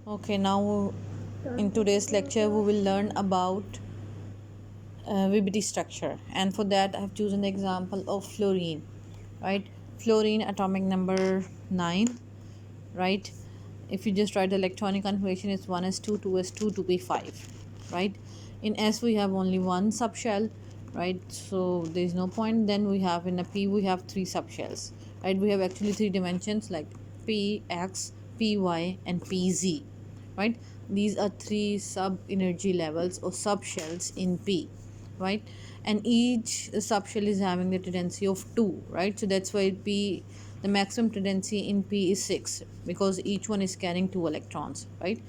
Okay, now in today's lecture we will learn about VBT structure, and for that I have chosen the example of fluorine, right? Fluorine atomic number 9, right? If you just write the electronic configuration, it's 1s2, 2s2, 2p5, right? In S we have only one subshell, right? So there is no point. Then we have in a P we have three subshells, right? We have actually three dimensions like px, py, and pz, right? These are three sub energy levels or subshells in P, right? And each subshell is having the tendency of 2, right? So that's why P, the maximum tendency in P is 6, because each one is carrying 2 electrons, right?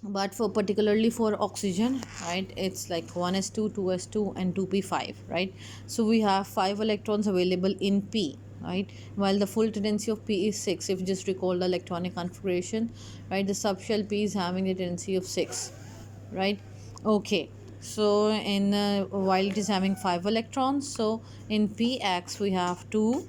But for particularly for oxygen, right, it's like 1s2, 2s2, and 2p5, right? So we have 5 electrons available in P, right, while the full tendency of P is 6. If you just recall the electronic configuration, right, the subshell P is having a tendency of 6, right? Okay, so in while it is having 5 electrons, so in Px we have 2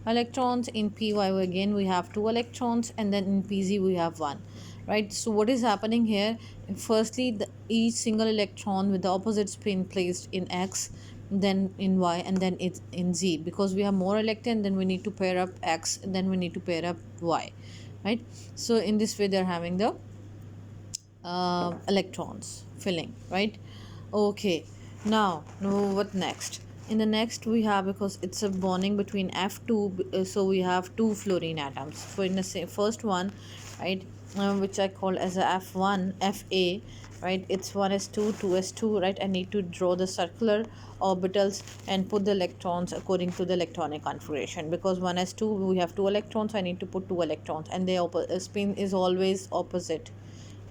electrons, in Py again we have 2 electrons, and then in Pz we have 1, right? So what is happening here, firstly each single electron with the opposite spin placed in X, then in Y, and then it's in Z, because we have more electron, then we need to pair up X, and then we need to pair up Y, right? So in this way they're having the electrons filling, right? Okay, now what next? In the next we have, because it's a bonding between F2, so we have two fluorine atoms. So in the first one, right, which I call as a F1 Fa, right, it's 1s2, 2s2, right? I need to draw the circular orbitals and put the electrons according to the electronic configuration, because 1s2 we have 2 electrons, so I need to put 2 electrons, and the spin is always opposite,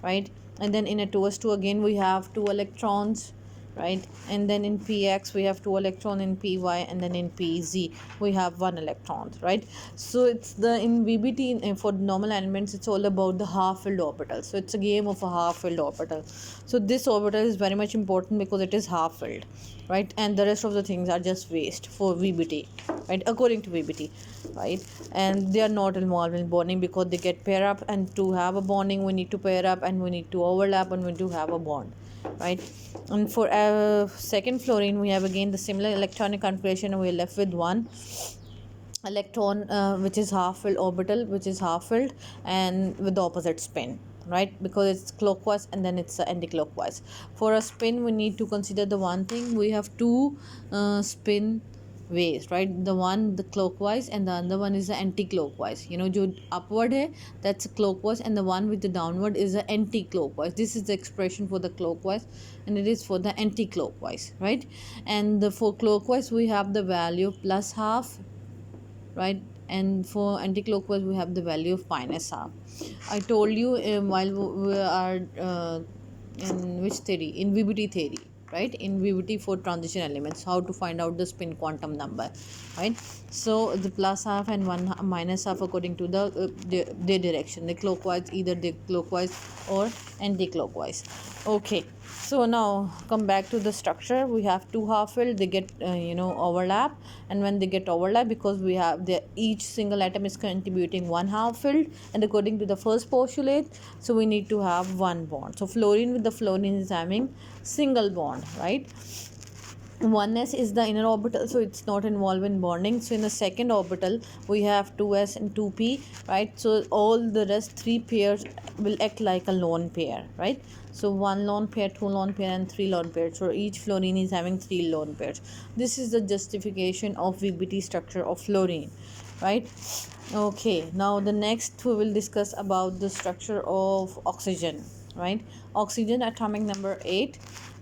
right? And then in a 2s2 again we have 2 electrons, right? And then in Px we have 2 electron, in Py, and then in Pz we have 1 electron, right? So it's the in VBT, for normal elements, it's all about the half filled orbital. So it's a game of a half filled orbital. So this orbital is very much important because it is half filled, right? And the rest of the things are just waste for VBT, right, according to VBT, right? And they are not involved in bonding because they get pair up, and to have a bonding we need to pair up, and we need to overlap, and we need to have a bond, right? And for second fluorine we have again the similar electronic configuration, and we're left with one electron, which is half filled orbital, which is half filled and with the opposite spin, right? Because it's clockwise and then it's anti-clockwise. For a spin we need to consider the one thing, we have two spin ways, right? The one the clockwise, and the other one is the anti-clockwise. Jo upward hai, that's clockwise, and the one with the downward is the anti-clockwise. This is the expression for the clockwise, and it is for the anti-clockwise, right? And for clockwise we have the value plus half, right? And for anti-clockwise we have the value of minus half. I told you while we are in which theory, in VBT theory, right? In VBT for transition elements, how to find out the spin quantum number, right? So the plus half and one minus half according to their direction, the clockwise, either the clockwise or anti-clockwise. Okay, so now come back to the structure. We have two half filled, they get overlap, and when they get overlap, because we have each single atom is contributing one half filled, and according to the first postulate, so we need to have one bond. So fluorine with the fluorine is having single bond, right? 1s is the inner orbital, so it's not involved in bonding. So in the second orbital we have 2s and 2p, right? So all the rest three pairs will act like a lone pair, right? So one lone pair, two lone pair, and three lone pairs. So each fluorine is having three lone pairs. This is the justification of VBT structure of fluorine, right? Okay, now the next we will discuss about the structure of oxygen, right? Oxygen atomic number 8,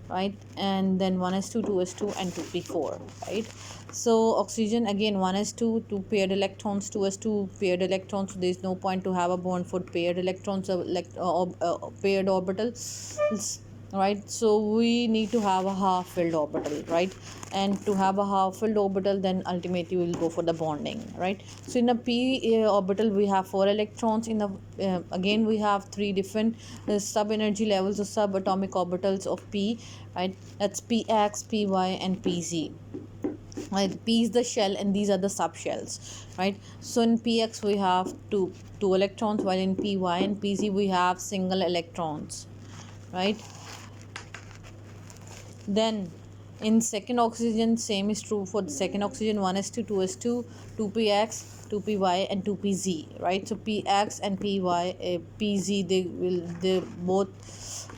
right? And then 1s2, 2s2, and 2p4, right? So oxygen again 1s2, 2 paired electrons, 2s2 paired electrons. So there is no point to have a bond for paired electrons, paired orbitals, right? So we need to have a half filled orbital, right? And to have a half filled orbital, then ultimately we will go for the bonding, right? So in a p orbital we have 4 electrons. In the again we have three different sub energy levels or subatomic orbitals of p, right? That's px, py, and pz. right? P is the shell and these are the subshells, right? So in px we have two electrons, while in py and pz we have single electrons, right? Then in second oxygen, same is true for the second oxygen, 1s2 2s2 2px 2py and 2pz, right? So px and py pz, they both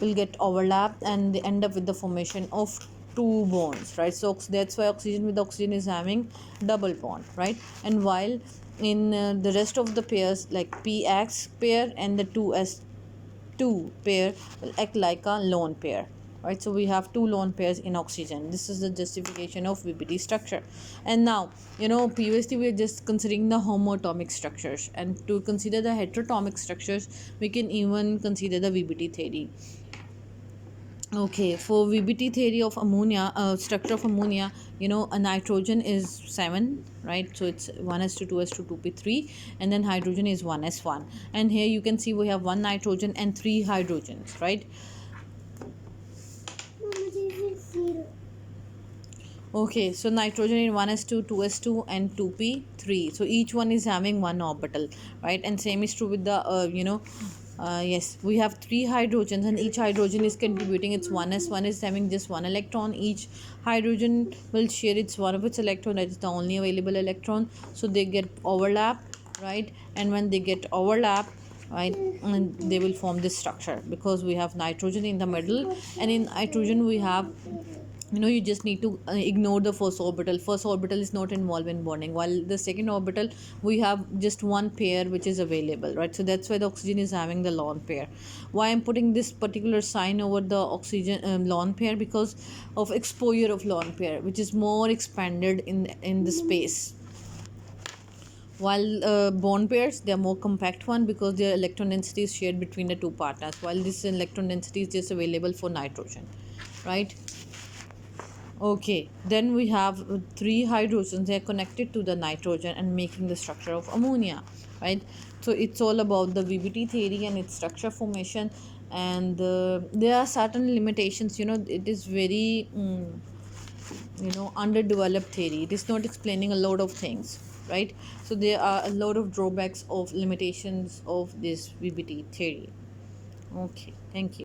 will get overlapped and they end up with the formation of two bonds, right? So that's why oxygen with oxygen is having double bond, right? And while in the rest of the pairs, like px pair and the 2s2 pair will act like a lone pair, right? So we have two lone pairs in oxygen. This is the justification of VBT structure. And now, previously we were just considering the homoatomic structures, and to consider the heteroatomic structures we can even consider the VBT theory. Okay, for VBT theory of ammonia, structure of ammonia, a nitrogen is 7, right? So it's 1s2 2s2 2p3, and then hydrogen is 1s1. And here you can see we have one nitrogen and three hydrogens, right? Okay, so nitrogen in 1s2 2s2 and 2p3, so each one is having one orbital, right? And same is true with the yes, we have three hydrogens and each hydrogen is contributing its 1s1 is having just one electron. Each hydrogen will share its one of its electron, that is the only available electron, so they get overlap, right? And when they get overlap, right, and they will form this structure, because we have nitrogen in the middle, and in nitrogen we have, you just need to ignore the first orbital is not involved in bonding, while the second orbital we have just one pair which is available, right? So that's why the oxygen is having the lone pair. Why I'm putting this particular sign over the oxygen lone pair? Because of exposure of lone pair, which is more expanded in the space, while bond pairs, they are more compact one, because their electron density is shared between the two partners, while this electron density is just available for nitrogen, right? Okay, then we have three hydrogens. They are connected to the nitrogen and making the structure of ammonia, right? So it's all about the VBT theory and its structure formation. And there are certain limitations. It is very underdeveloped theory. It is not explaining a lot of things, right? So there are a lot of drawbacks of limitations of this VBT theory. Okay, thank you.